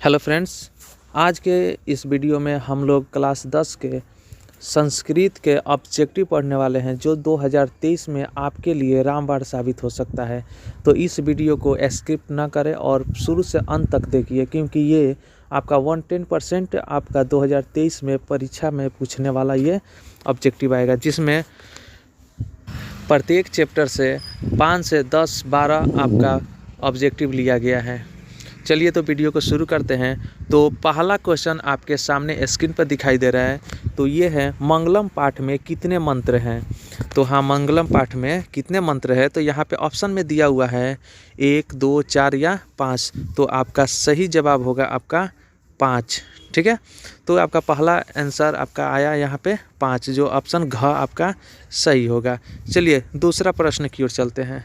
Hello friends, आज के इस वीडियो में हम लोग क्लास 10 के संस्कृत के ऑब्जेक्टिव पढ़ने वाले हैं जो 2023 में आपके लिए रामबाण साबित हो सकता है। तो इस वीडियो को स्किप ना करें और शुरू से अंत तक देखिए, क्योंकि ये आपका 110% आपका 2023 में परीक्षा में पूछने वाला ये ऑब्जेक्टिव आएगा, जिसमें प्रत्येक चैप्टर से 5 से 10 12 आपका ऑब्जेक्टिव लिया गया है। चलिए तो वीडियो को शुरू करते हैं। तो पहला क्वेश्चन आपके सामने स्क्रीन पर दिखाई दे रहा है। तो ये है, मंगलम पाठ में कितने मंत्र हैं। तो हाँ, मंगलम पाठ में कितने मंत्र है, तो यहाँ पे ऑप्शन में दिया हुआ है 1 2 4 या 5। तो आपका सही जवाब होगा आपका 5। ठीक है, तो आपका पहला आंसर आपका आया यहाँ पे 5, जो ऑप्शन घ आपका सही होगा। चलिए दूसरा प्रश्न की ओर चलते हैं।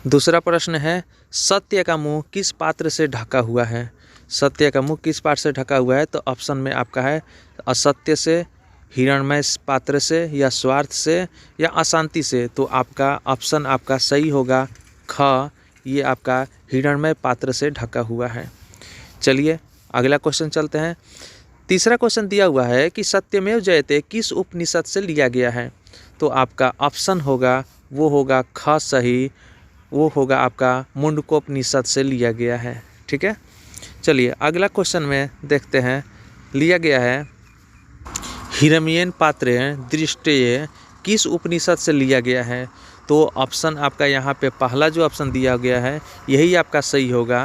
दूसरा प्रश्न है, सत्य का मुंह किस पात्र से ढका हुआ है। सत्य का मुंह किस पात्र से ढका हुआ है, तो ऑप्शन में आपका है असत्य से, हिरण्मय पात्र से, या स्वार्थ से, या अशांति से। तो आपका ऑप्शन आपका सही होगा ख, ये आपका हिरण्मय पात्र से ढका हुआ है। चलिए अगला क्वेश्चन चलते हैं। तीसरा क्वेश्चन दिया हुआ है कि सत्यमेव जयते किस उपनिषद से लिया गया है। तो आपका ऑप्शन होगा वो होगा ख सही, वो होगा आपका मुंडकोपनिषद से लिया गया है। ठीक है, चलिए अगला क्वेश्चन में देखते हैं। लिया गया है हिरण्यन पात्रे दृष्टये किस उपनिषद से लिया गया है। तो ऑप्शन आपका यहाँ पे पहला जो ऑप्शन दिया गया है यही आपका सही होगा।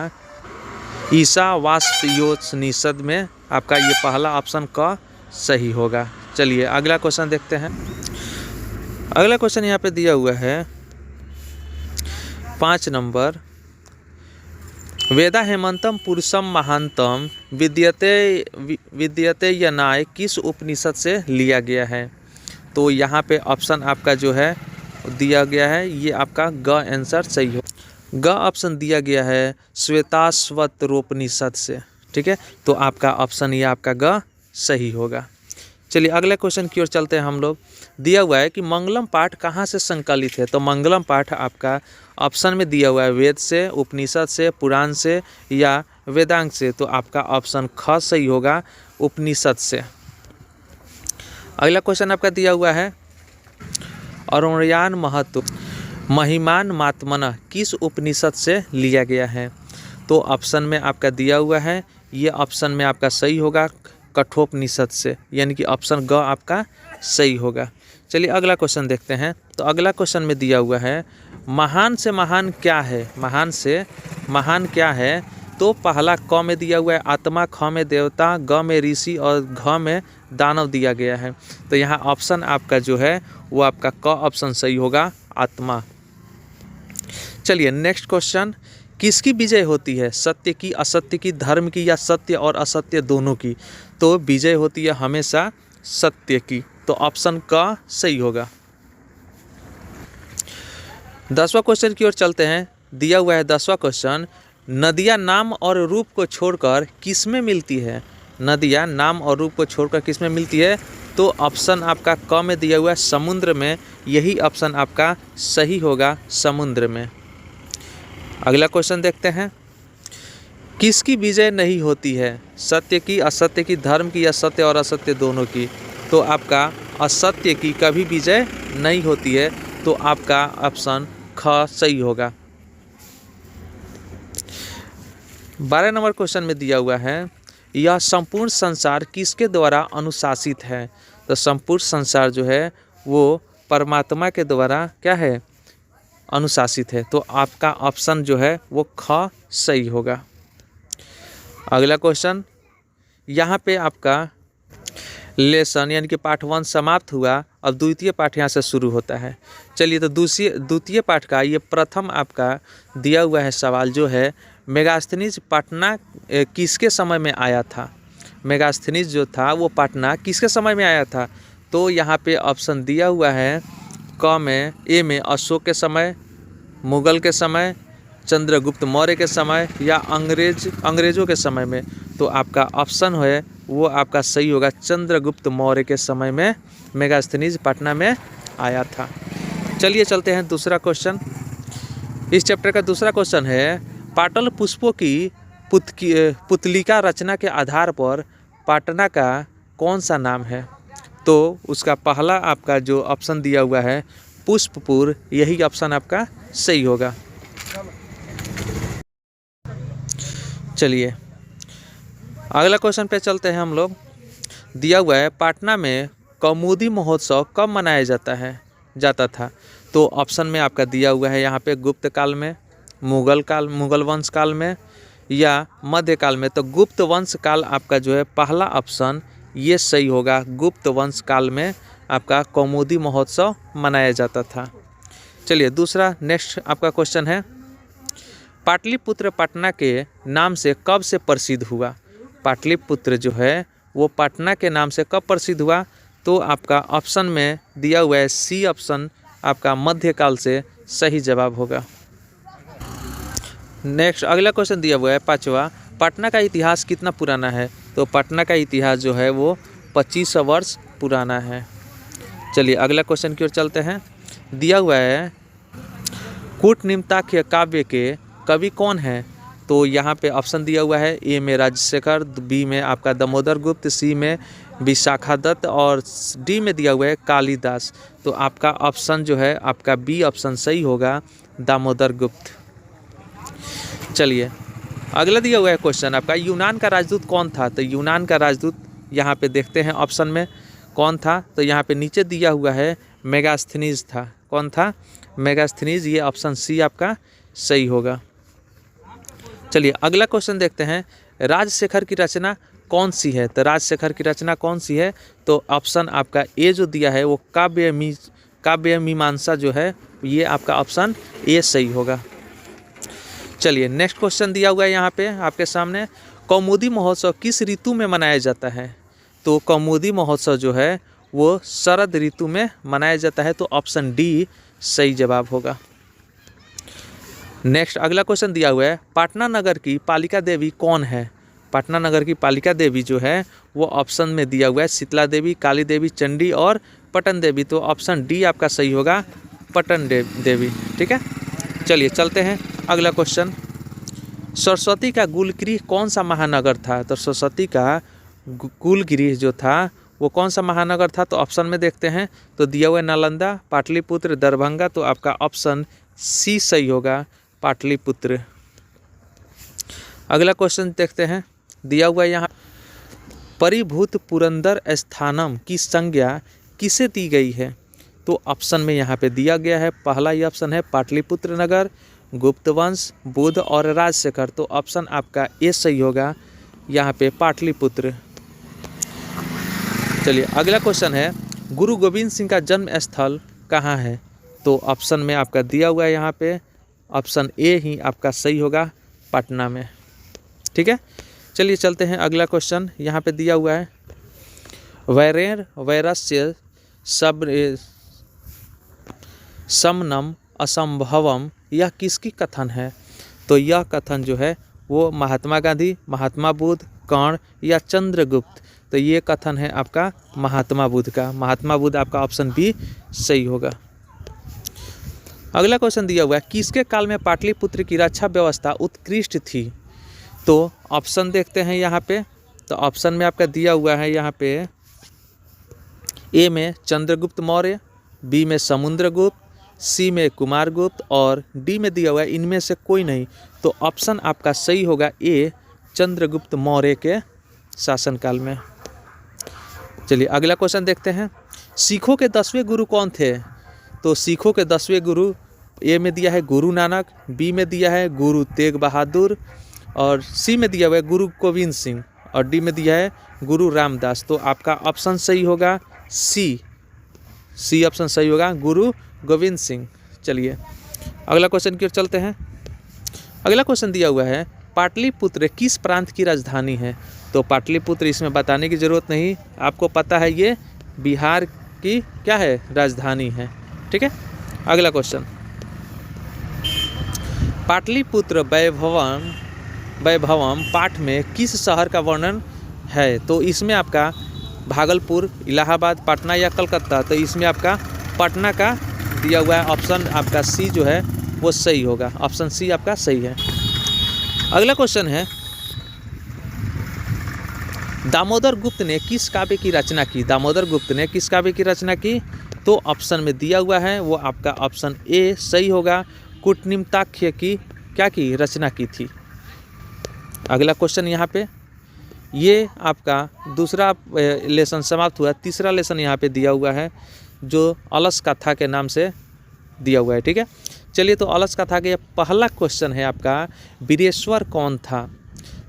ईशावास्योपनिषद में आपका ये पहला ऑप्शन का सही होगा। चलिए अगला क्वेश्चन देखते हैं। अगला क्वेश्चन यहाँ पे दिया हुआ है 5 नंबर, वेदा हेमंतम पुरुषम महांतम विद्यते यनाय किस उपनिषद से लिया गया है। तो यहाँ पे ऑप्शन आपका जो है दिया गया है, ये आपका ग आंसर सही हो। ग ऑप्शन दिया गया है श्वेताश्वतरोपनिषद से। ठीक है, तो आपका ऑप्शन ये आपका ग सही होगा। चलिए अगले क्वेश्चन की ओर चलते हैं हम लोग। दिया हुआ है कि मंगलम पाठ कहाँ से संकलित है। तो मंगलम पाठ आपका ऑप्शन में दिया हुआ है वेद से, उपनिषद से, पुराण से, या वेदांग से। तो आपका ऑप्शन ख सही होगा, उपनिषद से। अगला क्वेश्चन आपका दिया हुआ है, अरुणयान महत्व महिमान मात्मन किस उपनिषद से लिया गया है। तो ऑप्शन में आपका दिया हुआ है, ये ऑप्शन में आपका सही होगा कठोपनिषद से, यानी कि ऑप्शन ग आपका सही होगा। चलिए अगला क्वेश्चन देखते हैं। तो अगला क्वेश्चन में दिया हुआ है, महान से महान क्या है। महान से महान क्या है। तो पहला क में दिया हुआ है आत्मा, ख में देवता, ग में ऋषि और घ में दानव दिया गया है। तो यहाँ ऑप्शन आपका जो है वो आपका क ऑप्शन सही होगा, आत्मा। चलिए नेक्स्ट क्वेश्चन, किसकी विजय होती है, सत्य की, असत्य की, धर्म की, या सत्य और असत्य दोनों की। तो विजय होती है हमेशा सत्य की। तो ऑप्शन का सही होगा। 10वां क्वेश्चन की ओर चलते हैं। दिया हुआ है 10वां क्वेश्चन, नदियाँ नाम और रूप को छोड़कर किस में मिलती है। नदियाँ नाम और रूप को छोड़कर किस में मिलती है। तो ऑप्शन आपका क में दिया हुआ है समुद्र में, यही ऑप्शन आपका सही होगा, समुद्र में। अगला क्वेश्चन देखते हैं, किसकी विजय नहीं होती है, सत्य की, असत्य की, धर्म की, या सत्य और असत्य दोनों की। तो आपका असत्य की कभी विजय नहीं होती है। तो आपका ऑप्शन ख सही होगा। 12 नंबर क्वेश्चन में दिया हुआ है, यह संपूर्ण संसार किसके द्वारा अनुशासित है। तो संपूर्ण संसार जो है वो परमात्मा के द्वारा क्या है, अनुशासित है। तो आपका ऑप्शन जो है वो ख सही होगा। अगला क्वेश्चन, यहाँ पे आपका लेसन यानी कि पार्ट 1 समाप्त हुआ। अब द्वितीय पाठ यहाँ से शुरू होता है। चलिए तो द्वितीय पाठ का ये प्रथम आपका दिया हुआ है सवाल जो है, मेगास्थनीज पटना किसके समय में आया था। मेगास्थनीज जो था वो पटना किसके समय में आया था। तो यहाँ पे ऑप्शन दिया हुआ है क में, ए में अशोक के समय, मुगल के समय, चंद्रगुप्त मौर्य के समय, या अंग्रेजों के समय में। तो आपका ऑप्शन है वो आपका सही होगा, चंद्रगुप्त मौर्य के समय में मेगास्थनीज पटना में आया था। चलिए चलते हैं दूसरा क्वेश्चन। इस चैप्टर का दूसरा क्वेश्चन है, पाटल पुष्पों की पुतलिका रचना के आधार पर पटना का कौन सा नाम है? तो उसका पहला आपका जो ऑप्शन दिया हुआ है पुष्पपुर, यही ऑप्शन आपका सही होगा। चलिए अगला क्वेश्चन पे चलते हैं हम लोग। दिया हुआ है पटना में कौमुदी महोत्सव कब मनाया जाता था? तो ऑप्शन में आपका दिया हुआ है यहाँ पे गुप्त काल में, मुगल वंश काल में या मध्यकाल में। तो गुप्त वंश काल आपका जो है पहला ऑप्शन ये सही होगा। गुप्त वंश काल में आपका कौमुदी महोत्सव मनाया जाता था। चलिए दूसरा नेक्स्ट आपका क्वेश्चन है, पाटलिपुत्र पटना के नाम से कब से प्रसिद्ध हुआ? पाटलिपुत्र जो है वो पटना के नाम से कब प्रसिद्ध हुआ? तो आपका ऑप्शन में दिया हुआ है सी ऑप्शन आपका मध्यकाल से सही जवाब होगा। नेक्स्ट अगला क्वेश्चन दिया हुआ है पांचवा, पटना का इतिहास कितना पुराना है? तो पटना का इतिहास जो है वो 2500 वर्ष पुराना है। चलिए अगला क्वेश्चन की ओर चलते हैं। दिया हुआ है कूटनिम्ताख्य काव्य के कवि कौन है? तो यहाँ पे ऑप्शन दिया हुआ है ए में राजशेखर, बी में आपका दामोदर गुप्त, सी में विशाखादत्त और डी में दिया हुआ है कालिदास। तो आपका ऑप्शन जो है आपका बी ऑप्शन सही होगा, दामोदर गुप्त। चलिए अगला दिया हुआ है क्वेश्चन आपका, यूनान का राजदूत कौन था? तो यूनान का राजदूत यहाँ पे देखते हैं ऑप्शन में कौन था। तो यहाँ पे नीचे दिया हुआ है मेगास्थनीज था। कौन था? मेगास्थनीज। ये ऑप्शन सी आपका सही होगा। चलिए अगला क्वेश्चन देखते हैं, राजशेखर की रचना कौन सी है? तो राजशेखर की रचना कौन सी है? तो ऑप्शन आपका ए जो दिया है वो काव्य मीमांसा जो है, ये आपका ऑप्शन ए सही होगा। चलिए नेक्स्ट क्वेश्चन दिया हुआ है यहाँ पे आपके सामने, कौमुदी महोत्सव किस ऋतु में मनाया जाता है? तो कौमुदी महोत्सव जो है वो शरद ऋतु में मनाया जाता है। तो ऑप्शन डी सही जवाब होगा। नेक्स्ट अगला क्वेश्चन दिया हुआ है, पटना नगर की पालिका देवी कौन है? पटना नगर की पालिका देवी जो है वो ऑप्शन में दिया हुआ है शीतला देवी, काली देवी, चंडी और पटन देवी। तो ऑप्शन डी आपका सही होगा, पटन देवी। ठीक है, चलिए चलते हैं अगला क्वेश्चन, सरस्वती का कुलगृह कौन सा महानगर था? तो सरस्वती का कुलगृह जो था वो कौन सा महानगर था? तो ऑप्शन में देखते हैं, तो दिया हुआ है नालंदा, पाटलिपुत्र, दरभंगा। तो आपका ऑप्शन सी सही होगा, पाटलिपुत्र। अगला क्वेश्चन देखते हैं, दिया हुआ है यहाँ, परिभूत पुरंदर स्थानम की संज्ञा किसे दी गई है? तो ऑप्शन में यहाँ पे दिया गया है, पहला ही ऑप्शन है पाटलिपुत्र नगर, गुप्त वंश, बुद्ध और राजशेखर। तो ऑप्शन आपका ए सही होगा, यहाँ पे पाटलिपुत्र। चलिए अगला क्वेश्चन है, गुरु गोविंद सिंह का जन्म स्थल कहाँ है? तो ऑप्शन में आपका दिया हुआ है यहाँ पे ऑप्शन ए ही आपका सही होगा, पटना में। ठीक है, चलिए चलते हैं अगला क्वेश्चन। यहाँ पे दिया हुआ है, वैरेर वैरस्य समनम असंभवम, यह किसकी कथन है? तो यह कथन जो है वो महात्मा गांधी, महात्मा बुद्ध, कर्ण या चंद्रगुप्त। तो ये कथन है आपका महात्मा बुद्ध का। महात्मा बुद्ध आपका ऑप्शन बी सही होगा। अगला क्वेश्चन दिया हुआ है, किसके काल में पाटलिपुत्र की रक्षा व्यवस्था उत्कृष्ट थी? तो ऑप्शन देखते हैं यहाँ पे। तो ऑप्शन में आपका दिया हुआ है यहाँ पे, ए में चंद्रगुप्त मौर्य, बी में समुद्रगुप्त, सी में कुमारगुप्त और डी में दिया हुआ है इनमें से कोई नहीं। तो ऑप्शन आपका सही होगा ए, चंद्रगुप्त मौर्य के शासनकाल में। चलिए अगला क्वेश्चन देखते हैं, सिखों के 10वें गुरु कौन थे? तो सिखों के 10वें गुरु ए में दिया है गुरु नानक, बी में दिया है गुरु तेग बहादुर और सी में दिया हुआ है गुरु गोविंद सिंह और डी में दिया है गुरु रामदास। तो आपका ऑप्शन सही होगा सी ऑप्शन सही होगा, गुरु गोविंद सिंह। चलिए अगला क्वेश्चन की ओर चलते हैं। अगला क्वेश्चन दिया हुआ है, पाटलिपुत्र किस प्रांत की राजधानी है? तो पाटलिपुत्र इसमें बताने की ज़रूरत नहीं, आपको पता है ये बिहार की क्या है, राजधानी है। ठीक है, अगला क्वेश्चन, पाटलिपुत्र वैभवम पाठ में किस शहर का वर्णन है? तो इसमें आपका भागलपुर, इलाहाबाद, पटना या कलकत्ता। तो इसमें आपका पटना का दिया हुआ है, ऑप्शन आपका सी जो है वो सही होगा, ऑप्शन सी आपका सही है। अगला क्वेश्चन है, दामोदर गुप्त ने किस काव्य की रचना की? दामोदर गुप्त ने किस काव्य की रचना की? तो ऑप्शन में दिया हुआ है वो आपका ऑप्शन ए सही होगा। कूटनिम्नाख्य की क्या की रचना की थी। अगला क्वेश्चन यहाँ पे, ये आपका दूसरा लेसन समाप्त हुआ। तीसरा लेसन यहाँ पे दिया हुआ है जो अलस कथा के नाम से दिया हुआ है। ठीक है, चलिए तो अलस कथा के पहला क्वेश्चन है आपका, वीरेश्वर कौन था?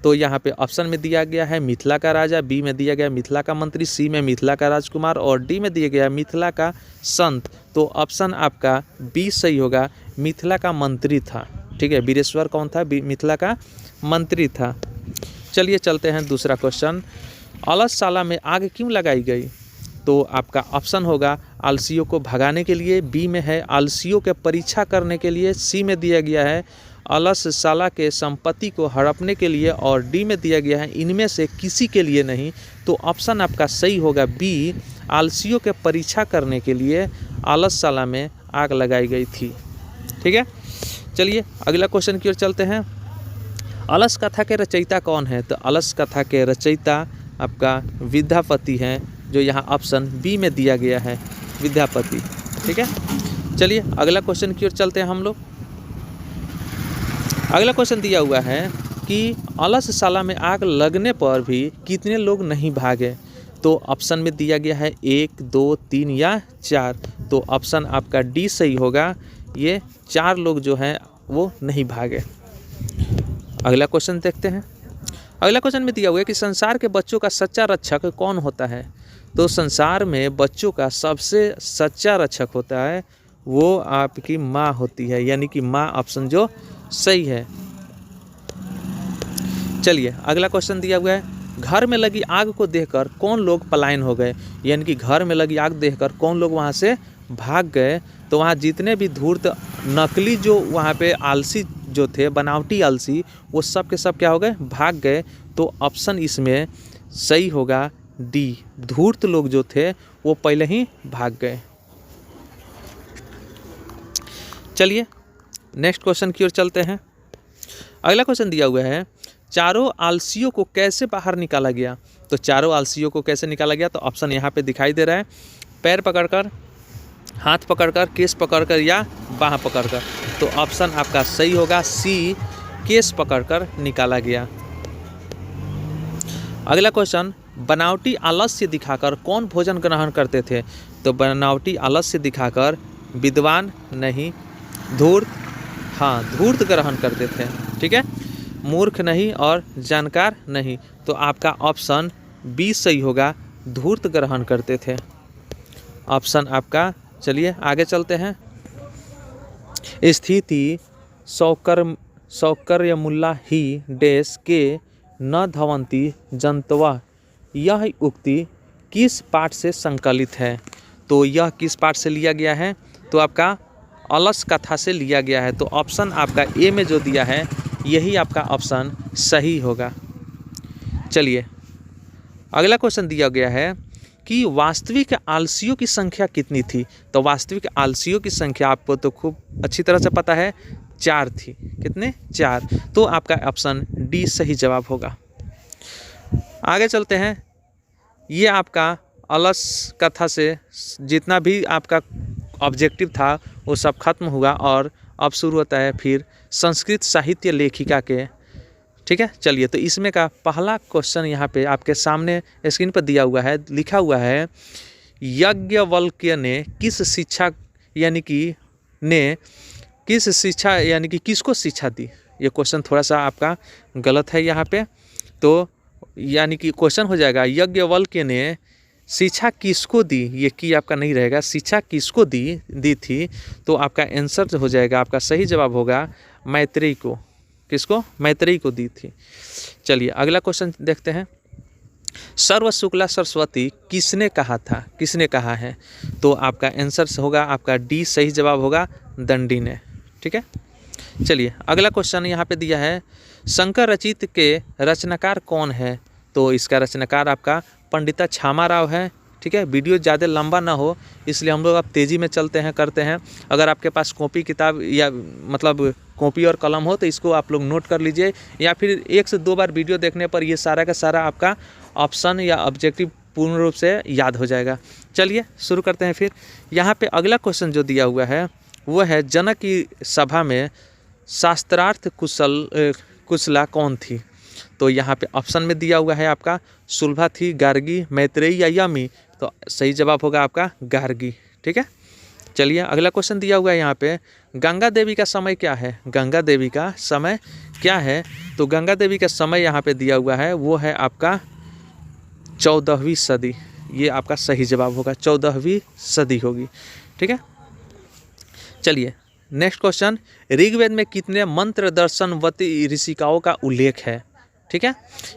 तो यहाँ पे ऑप्शन में दिया गया है मिथिला का राजा, बी में दिया गया मिथिला का मंत्री, सी में मिथिला का राजकुमार और डी में दिया गया मिथिला का संत। तो ऑप्शन आपका बी सही होगा, मिथिला का मंत्री था। ठीक है, वीरेश्वर कौन था? मिथिला का मंत्री था। चलिए चलते हैं दूसरा क्वेश्चन, अलसशाला में आग क्यों लगाई गई? तो आपका ऑप्शन होगा आलसियों को भगाने के लिए, बी में है आलसियों के परीक्षा करने के लिए, सी में दिया गया है अलसशाला के संपत्ति को हड़पने के लिए और डी में दिया गया है इनमें से किसी के लिए नहीं। तो ऑप्शन आपका सही होगा बी, आलसियों के परीक्षा करने के लिए अलसशाला में आग लगाई गई थी। ठीक है, चलिए अगला क्वेश्चन की ओर चलते हैं। अलस कथा के रचयिता कौन है? तो अलस कथा के रचयिता आपका विद्यापति हैं, जो यहाँ ऑप्शन बी में दिया गया है, विद्यापति। ठीक है, चलिए अगला क्वेश्चन की ओर चलते हैं हम लोग। अगला क्वेश्चन दिया हुआ है कि अलसशाला में आग लगने पर भी कितने लोग नहीं भागे? तो ऑप्शन में दिया गया है 1, 2, 3 या 4। तो ऑप्शन आपका डी सही होगा, ये 4 लोग जो हैं वो नहीं भागे। अगला क्वेश्चन देखते हैं। अगला क्वेश्चन में दिया हुआ है कि संसार के बच्चों का सच्चा रक्षक कौन होता है? तो संसार में बच्चों का सबसे सच्चा रक्षक होता है वो आपकी माँ होती है, यानी कि माँ ऑप्शन जो सही है। चलिए अगला क्वेश्चन दिया हुआ है, घर में लगी आग को देखकर कौन लोग पलायन हो गए? यानी कि घर में लगी आग देखकर कौन लोग वहाँ से भाग गए? तो वहाँ जितने भी धूर्त नकली जो वहाँ पे आलसी जो थे, बनावटी आलसी, वो सब के सब क्या हो गए? भाग गए। तो ऑप्शन इसमें सही होगा डी, धूर्त लोग जो थे वो पहले ही भाग गए। चलिए नेक्स्ट क्वेश्चन की ओर चलते हैं। अगला क्वेश्चन दिया हुआ है, चारों आलसियों को कैसे बाहर निकाला गया? तो चारों आलसियों को कैसे निकाला गया? तो ऑप्शन यहाँ पे दिखाई दे रहा है, पैर पकड़कर, हाथ पकड़कर, केस पकड़कर या बाह पकड़कर। तो ऑप्शन आपका सही होगा सी, केस पकड़कर निकाला गया। अगला क्वेश्चन, बनावटी आलस्य दिखाकर कौन भोजन ग्रहण करते थे? तो बनावटी आलस्य दिखाकर विद्वान नहीं, धूर्त, हाँ धूर्त ग्रहण करते थे। ठीक है, मूर्ख नहीं और जानकार नहीं। तो आपका ऑप्शन बी सही होगा, धूर्त ग्रहण करते थे। ऑप्शन आपका, चलिए आगे चलते हैं। स्थिति सौकर्यमुल्ला ही देश के न धवंती जंतवा, यह उक्ति किस पाठ से संकलित है? तो यह किस पाठ से लिया गया है? तो आपका अलस कथा से लिया गया है। तो ऑप्शन आपका ए में जो दिया है यही आपका ऑप्शन सही होगा। चलिए अगला क्वेश्चन दिया गया है कि वास्तविक आलसियों की संख्या कितनी थी? तो वास्तविक आलसियों की संख्या आपको तो खूब अच्छी तरह से पता है, 4 थी। कितने? 4। तो आपका ऑप्शन डी सही जवाब होगा। आगे चलते हैं। ये आपका अलस कथा से जितना भी आपका ऑब्जेक्टिव था वो सब खत्म हुआ और अब शुरू होता है फिर संस्कृत साहित्य लेखिका के। ठीक है, चलिए तो इसमें का पहला क्वेश्चन यहाँ पे आपके सामने स्क्रीन पर दिया हुआ है, लिखा हुआ है, याज्ञवल्क्य ने किस शिक्षा यानी कि किसको शिक्षा दी? ये क्वेश्चन थोड़ा सा आपका गलत है यहाँ पे। तो यानी कि क्वेश्चन हो जाएगा, याज्ञवल्क्य ने शिक्षा किसको दी? ये की आपका नहीं रहेगा, शिक्षा किसको दी थी? तो आपका आंसर हो जाएगा, आपका सही जवाब होगा मैत्रेयी को। किसको? मैत्रेयी को दी थी। चलिए अगला क्वेश्चन देखते हैं। सर्व शुक्ला सरस्वती किसने कहा था? किसने कहा है? तो आपका आंसर होगा आपका डी सही जवाब होगा, दंडी ने। ठीक है, चलिए अगला क्वेश्चन यहाँ पे दिया है, शंकर रचित के रचनाकार कौन है? तो इसका रचनाकार आपका पंडिता छामा राव है। ठीक है, वीडियो ज़्यादा लंबा ना हो इसलिए हम लोग अब तेज़ी में चलते हैं करते हैं। अगर आपके पास कॉपी किताब या मतलब कॉपी और कलम हो तो इसको आप लोग नोट कर लीजिए, या फिर 1 से 2 बार वीडियो देखने पर ये सारा का सारा आपका ऑप्शन या ऑब्जेक्टिव पूर्ण रूप से याद हो जाएगा। चलिए शुरू करते हैं। फिर यहाँ पे अगला क्वेश्चन जो दिया हुआ है वो है, जनक की सभा में शास्त्रार्थ कुशला कौन थी? तो यहाँ पे ऑप्शन में दिया हुआ है आपका सुलभा थी, गार्गी, मैत्रेयी या यमी। तो सही जवाब होगा आपका गार्गी। ठीक है, चलिए अगला क्वेश्चन दिया हुआ है यहाँ पे, गंगा देवी का समय क्या है? गंगा देवी का समय क्या है? तो गंगा देवी का समय यहाँ पे दिया हुआ है वो है आपका 14वीं सदी। ये आपका सही जवाब होगा, 14वीं सदी होगी। ठीक है, चलिए नेक्स्ट क्वेश्चन, ऋग्वेद में कितने मंत्र दर्शनवती ऋषिकाओं का उल्लेख है? ठीक है,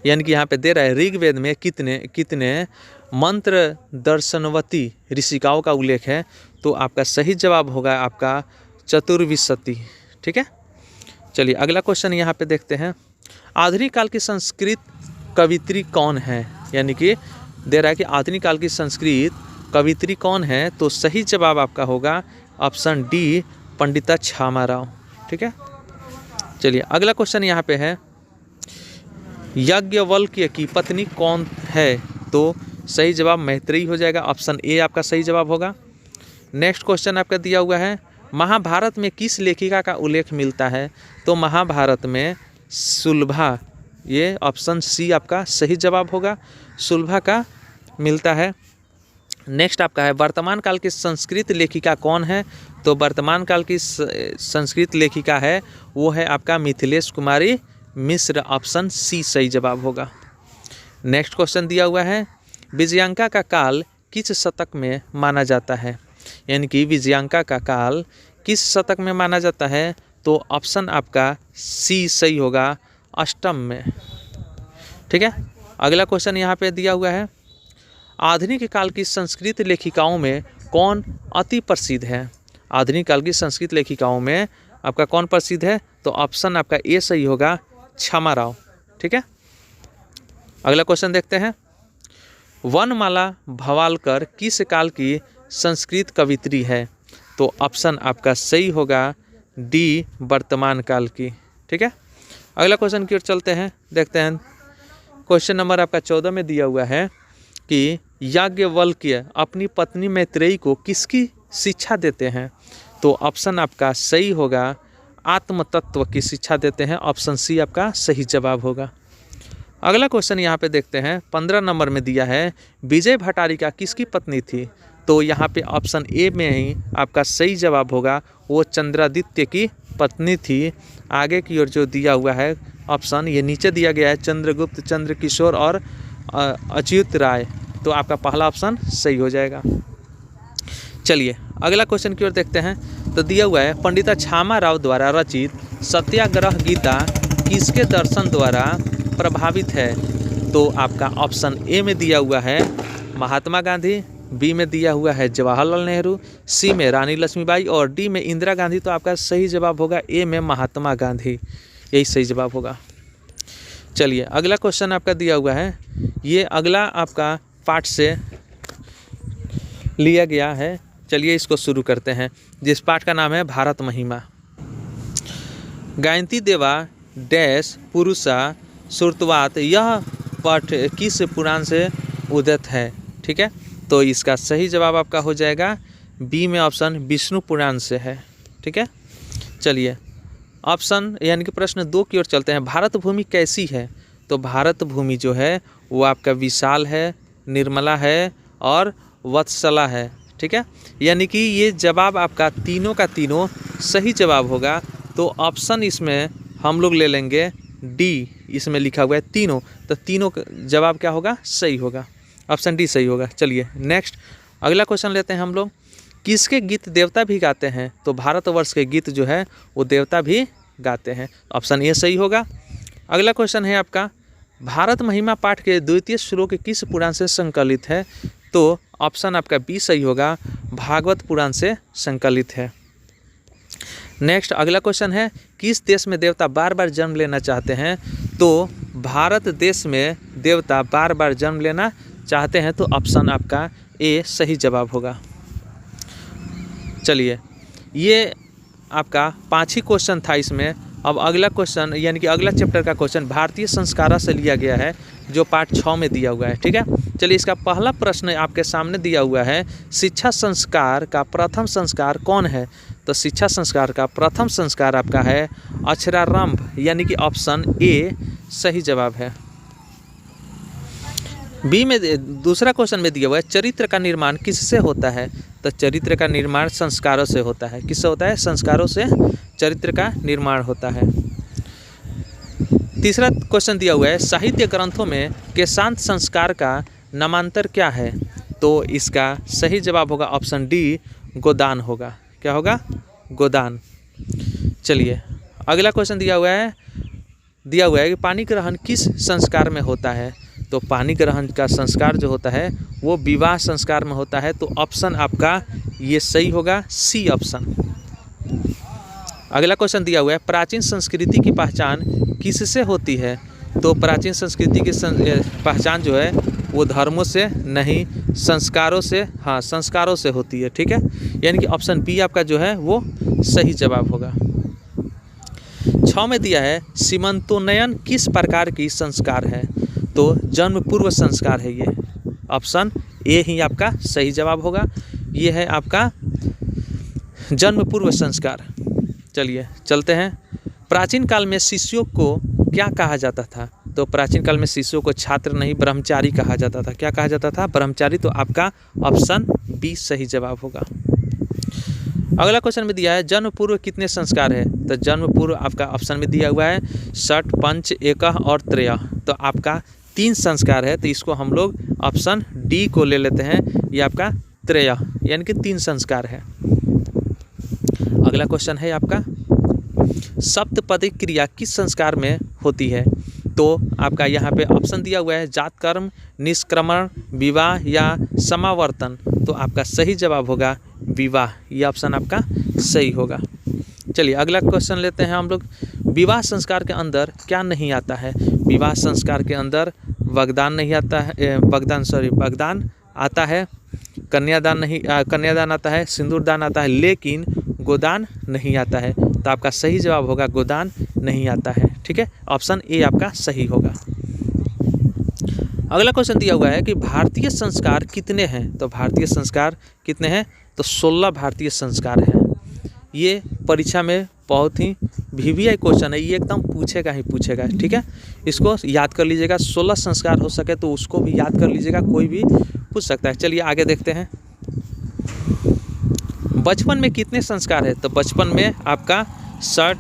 यानी कि यहाँ पे दे रहा है ऋग्वेद में कितने मंत्र दर्शनवती ऋषिकाओं का उल्लेख है। तो आपका सही जवाब होगा आपका 14वीं। ठीक है, चलिए अगला क्वेश्चन यहाँ पे देखते हैं, आधुनिक काल की संस्कृत कवित्री कौन है? यानी कि दे रहा है कि आधुनिक काल की संस्कृत कवित्री कौन है? तो सही जवाब आपका होगा ऑप्शन डी, पंडिता छामा राव। ठीक है, चलिए अगला क्वेश्चन यहाँ पे है, याज्ञवल्क्य की पत्नी कौन है? तो सही जवाब मैत्रेयी हो जाएगा, ऑप्शन ए आपका सही जवाब होगा। नेक्स्ट क्वेश्चन आपका दिया हुआ है, महाभारत में किस लेखिका का उल्लेख मिलता है? तो महाभारत में सुलभा, ये ऑप्शन सी आपका सही जवाब होगा, सुलभा का मिलता है। नेक्स्ट आपका है, वर्तमान काल की संस्कृत लेखिका कौन है? तो वर्तमान काल की संस्कृत लेखिका है वो है आपका मिथिलेश कुमारी मिश्र, ऑप्शन सी सही जवाब होगा। नेक्स्ट क्वेश्चन दिया हुआ है, विजयांका का काल किस शतक में माना जाता है? यानी कि विजयांका का काल किस शतक में माना जाता है? तो ऑप्शन आपका सी सही होगा, अष्टम में। ठीक है, अगला क्वेश्चन यहाँ पे दिया हुआ है, आधुनिक काल की संस्कृत लेखिकाओं में कौन अति प्रसिद्ध है? आधुनिक काल की संस्कृत लेखिकाओं में आपका कौन प्रसिद्ध है? तो ऑप्शन आपका ए सही होगा, छामा राव। ठीक है, अगला क्वेश्चन देखते हैं, वनमाला भवालकर किस काल की संस्कृत कवित्री है? तो ऑप्शन आपका सही होगा डी, वर्तमान काल की। ठीक है, अगला क्वेश्चन की ओर चलते हैं, देखते हैं। क्वेश्चन नंबर आपका 14 में दिया हुआ है कि याज्ञवल्क्य अपनी पत्नी मैत्रेयी को किसकी शिक्षा देते हैं? तो ऑप्शन आपका सही होगा, आत्म तत्व की शिक्षा देते हैं, ऑप्शन सी आपका सही जवाब होगा। अगला क्वेश्चन यहाँ पे देखते हैं, 15 नंबर में दिया है, विजय भट्टारिका किसकी पत्नी थी? तो यहाँ पे ऑप्शन ए में ही आपका सही जवाब होगा, वो चंद्रादित्य की पत्नी थी। आगे की ओर जो दिया हुआ है ऑप्शन, ये नीचे दिया गया है, चंद्रगुप्त, चंद्रकिशोर और अच्युत राय। तो आपका पहला ऑप्शन सही हो जाएगा। चलिए अगला क्वेश्चन की ओर देखते हैं, तो दिया हुआ है, पंडिता छामा राव द्वारा रचित सत्याग्रह गीता किसके दर्शन द्वारा प्रभावित है? तो आपका ऑप्शन ए में दिया हुआ है महात्मा गांधी, बी में दिया हुआ है जवाहरलाल नेहरू, सी में रानी लक्ष्मीबाई और डी में इंदिरा गांधी। तो आपका सही जवाब होगा ए में महात्मा गांधी, यही सही जवाब होगा। चलिए अगला क्वेश्चन आपका दिया हुआ है, ये अगला आपका पार्ट से लिया गया है। चलिए इसको शुरू करते हैं, जिस पाठ का नाम है भारत महिमा। गायंती देवा डैश पुरुषा श्रुतवात, यह पाठ किस पुराण से उदित है? ठीक है, तो इसका सही जवाब आपका हो जाएगा बी में, ऑप्शन विष्णु पुराण से है। ठीक है, चलिए ऑप्शन यानी कि प्रश्न 2 की ओर चलते हैं, भारत भूमि कैसी है? तो भारत भूमि जो है वो आपका विशाल है, निर्मला है और वत्सला है। ठीक है, यानी कि ये जवाब आपका तीनों का तीनों सही जवाब होगा। तो ऑप्शन इसमें हम लोग ले लेंगे डी, इसमें लिखा हुआ है तीनों, तो तीनों का जवाब क्या होगा? सही होगा, ऑप्शन डी सही होगा। चलिए नेक्स्ट अगला क्वेश्चन लेते हैं हम लोग, किसके गीत देवता भी गाते हैं? तो भारतवर्ष के गीत जो है वो देवता भी गाते हैं, ऑप्शन ए सही होगा। अगला क्वेश्चन है आपका, भारत महिमा पाठ के द्वितीय श्लोक किस पुराण से संकलित है? तो ऑप्शन आपका बी सही होगा, भागवत पुराण से संकलित है। नेक्स्ट अगला क्वेश्चन है, किस देश में देवता बार बार जन्म लेना चाहते हैं? तो भारत देश में देवता बार बार जन्म लेना चाहते हैं, तो ऑप्शन आपका ए सही जवाब होगा। चलिए ये आपका 5 ही क्वेश्चन था, इसमें अब अगला क्वेश्चन यानी कि अगला चैप्टर का क्वेश्चन भारतीय संस्कारा से लिया गया है, जो पार्ट 6 में दिया हुआ है। ठीक है, चलिए इसका पहला प्रश्न आपके सामने दिया हुआ है, शिक्षा संस्कार का प्रथम संस्कार कौन है? तो शिक्षा संस्कार का प्रथम संस्कार आपका है अक्षरारंभ, यानी कि ऑप्शन ए सही जवाब है। बी में दूसरा क्वेश्चन में दिया हुआ है, चरित्र का निर्माण किससे होता है? तो चरित्र का निर्माण संस्कारों से होता है। किससे होता है? संस्कारों से चरित्र का निर्माण होता है। तीसरा क्वेश्चन दिया हुआ है, साहित्य ग्रंथों में केशांत संस्कार का नामांतर क्या है? तो इसका सही जवाब होगा ऑप्शन डी गोदान होगा। क्या होगा? गोदान। चलिए अगला क्वेश्चन दिया हुआ है कि पानी ग्रहण किस संस्कार में होता है? तो पानी ग्रहण का संस्कार जो होता है वो विवाह संस्कार में होता है। तो ऑप्शन आपका ये सही होगा, सी ऑप्शन। अगला क्वेश्चन दिया हुआ है, प्राचीन संस्कृति की पहचान किससे होती है? तो प्राचीन संस्कृति की पहचान जो है वो धर्मों से नहीं, संस्कारों से, हाँ संस्कारों से होती है। ठीक है, यानी कि ऑप्शन बी आपका जो है वो सही जवाब होगा। 6 में दिया है, सीमंतोन्नयन किस प्रकार की संस्कार है? तो जन्म पूर्व संस्कार है ये। ऑप्शन ए ही आपका सही जवाब होगा। ये है आपका जन्म पूर्व संस्कार। चलिए चलते हैं, प्राचीन काल में शिष्यों को क्या कहा जाता था? तो प्राचीन काल में शिष्यों को छात्र नहीं ब्रह्मचारी कहा जाता था। क्या कहा जाता था? ब्रह्मचारी। तो आपका ऑप्शन बी सही जवाब होगा। अगला क्वेश्चन में दिया है, जन्म पूर्व कितने संस्कार है? तो जन्म पूर्व आपका ऑप्शन में दिया हुआ है षट, पंच, एकह और त्रय। तो आपका 3 संस्कार है। तो इसको हम लोग ऑप्शन डी को ले लेते हैं, ये आपका त्रय यानी कि 3 संस्कार है। अगला क्वेश्चन है आपका, सप्तपदी क्रिया किस संस्कार में होती है? तो आपका यहाँ पे ऑप्शन दिया हुआ है जात कर्म, निष्क्रमण, विवाह या समावर्तन। तो आपका सही जवाब होगा विवाह। ये ऑप्शन आपका सही होगा। चलिए अगला क्वेश्चन लेते हैं हम लोग, विवाह संस्कार के अंदर क्या नहीं आता है? विवाह संस्कार के अंदर वागदान नहीं आता है, वागदान आता है, कन्यादान आता है, सिंदूरदान आता है, लेकिन गोदान नहीं आता है। तो आपका सही जवाब होगा गोदान नहीं आता है। ठीक है, ऑप्शन ए आपका सही होगा। अगला क्वेश्चन दिया हुआ है कि भारतीय संस्कार कितने हैं? तो भारतीय संस्कार कितने हैं? तो 16 भारतीय संस्कार हैं। ये परीक्षा में बहुत ही VVI क्वेश्चन है, ये एकदम पूछेगा ही पूछेगा। ठीक है, इसको याद कर लीजिएगा। 16 संस्कार हो सके तो उसको भी याद कर लीजिएगा, कोई भी पूछ सकता है। चलिए आगे देखते हैं, बचपन में कितने संस्कार है? तो बचपन में आपका षट,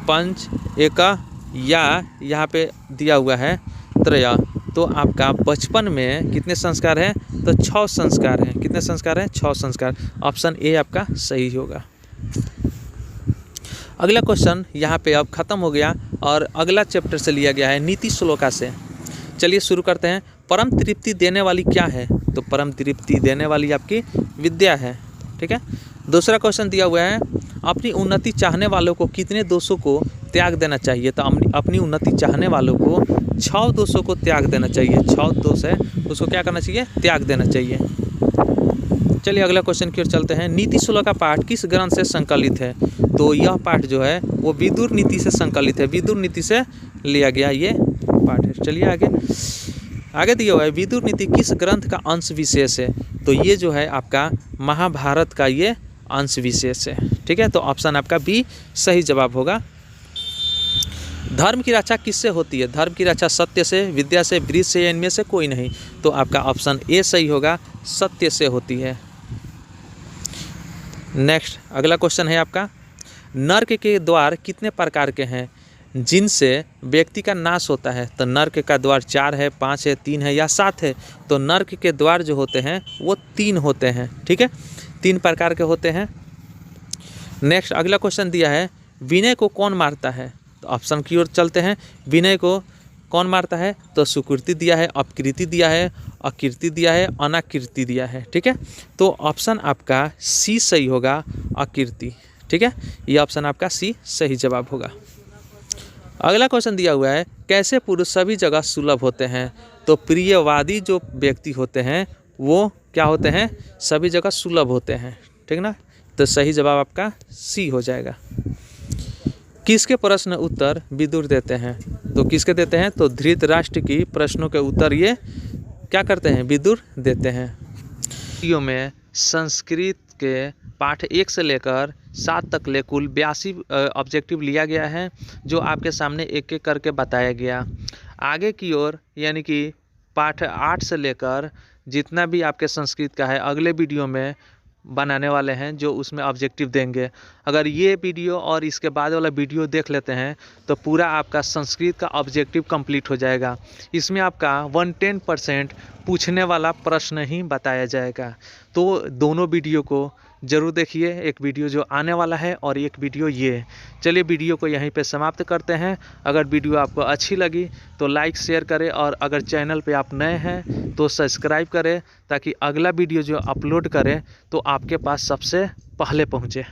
पंच, एकह या यहाँ पे दिया हुआ है त्रय। तो आपका बचपन में कितने संस्कार हैं? तो 6 संस्कार हैं। कितने संस्कार हैं? 6 संस्कार। ऑप्शन ए आपका सही होगा। अगला क्वेश्चन यहाँ पे अब खत्म हो गया और अगला चैप्टर से लिया गया है नीति श्लोका से। चलिए शुरू करते हैं, परम तृप्ति देने वाली क्या है? तो परम तृप्ति देने वाली आपकी विद्या है। ठीक है, दूसरा क्वेश्चन दिया हुआ है, अपनी उन्नति चाहने वालों को कितने दोषों को त्याग देना चाहिए? तो अपनी उन्नति चाहने वालों को 6 दोषों को त्याग देना चाहिए। 6 दोष है उसको क्या करना चाहिए? त्याग देना चाहिए। चलिए अगला क्वेश्चन की ओर चलते हैं, नीति श्लोक का पाठ किस ग्रंथ से संकलित है? तो यह पाठ जो है वो विदुर नीति से संकलित है। विदुर नीति से लिया गया ये पाठ है। चलिए आगे दिया हुआ है, विदुर नीति किस ग्रंथ का अंश विशेष है? तो ये जो है आपका महाभारत का ये अंश विशेष है। ठीक है, तो ऑप्शन आपका बी सही जवाब होगा। धर्म की रक्षा किससे होती है? धर्म की रक्षा सत्य से, विद्या से, वृत्ति से, इनमें से कोई नहीं। तो आपका ऑप्शन ए सही होगा, सत्य से होती है। नेक्स्ट अगला क्वेश्चन है आपका, नर्क के द्वार कितने प्रकार के हैं जिनसे व्यक्ति का नाश होता है? तो नर्क का द्वार 4 है, 5 है, 3 है या 7 है? तो नर्क के द्वार जो होते हैं वो 3 होते हैं। ठीक है, 3 प्रकार के होते हैं। नेक्स्ट अगला क्वेश्चन दिया है, विनय को कौन मारता है? तो ऑप्शन की ओर चलते हैं, विनय को कौन मारता है? तो सुकृति दिया है, अपकृति दिया है, अकीर्ति दिया है, अनाकीर्ति दिया है। ठीक है, तो ऑप्शन आपका सी सही होगा, अकीर्ति। ठीक है, ये ऑप्शन आपका सी सही जवाब होगा। अगला क्वेश्चन दिया हुआ है, कैसे पुरुष सभी जगह सुलभ होते हैं? तो प्रियवादी जो व्यक्ति होते हैं वो क्या होते हैं? सभी जगह सुलभ होते हैं। ठीक ना, तो सही जवाब आपका सी हो जाएगा। किसके प्रश्न उत्तर विदुर देते हैं? तो किसके देते हैं? तो धृतराष्ट्र की प्रश्नों के उत्तर ये क्या करते हैं? विदुर देते हैं। वीडियो में संस्कृत के पाठ 1 से लेकर 7 तक ले कुल 82 ऑब्जेक्टिव लिया गया है, जो आपके सामने एक एक करके बताया गया। आगे की ओर यानी कि पाठ 8 से लेकर जितना भी आपके संस्कृत का है अगले वीडियो में बनाने वाले हैं, जो उसमें ऑब्जेक्टिव देंगे। अगर ये वीडियो और इसके बाद वाला वीडियो देख लेते हैं तो पूरा आपका संस्कृत का ऑब्जेक्टिव कंप्लीट हो जाएगा। इसमें आपका 110% पूछने वाला प्रश्न ही बताया जाएगा। तो दोनों वीडियो को ज़रूर देखिए, एक वीडियो जो आने वाला है और एक वीडियो ये। चलिए वीडियो को यहीं पे समाप्त करते हैं। अगर वीडियो आपको अच्छी लगी तो लाइक शेयर करें, और अगर चैनल पे आप नए हैं तो सब्सक्राइब करें, ताकि अगला वीडियो जो अपलोड करें तो आपके पास सबसे पहले पहुँचे।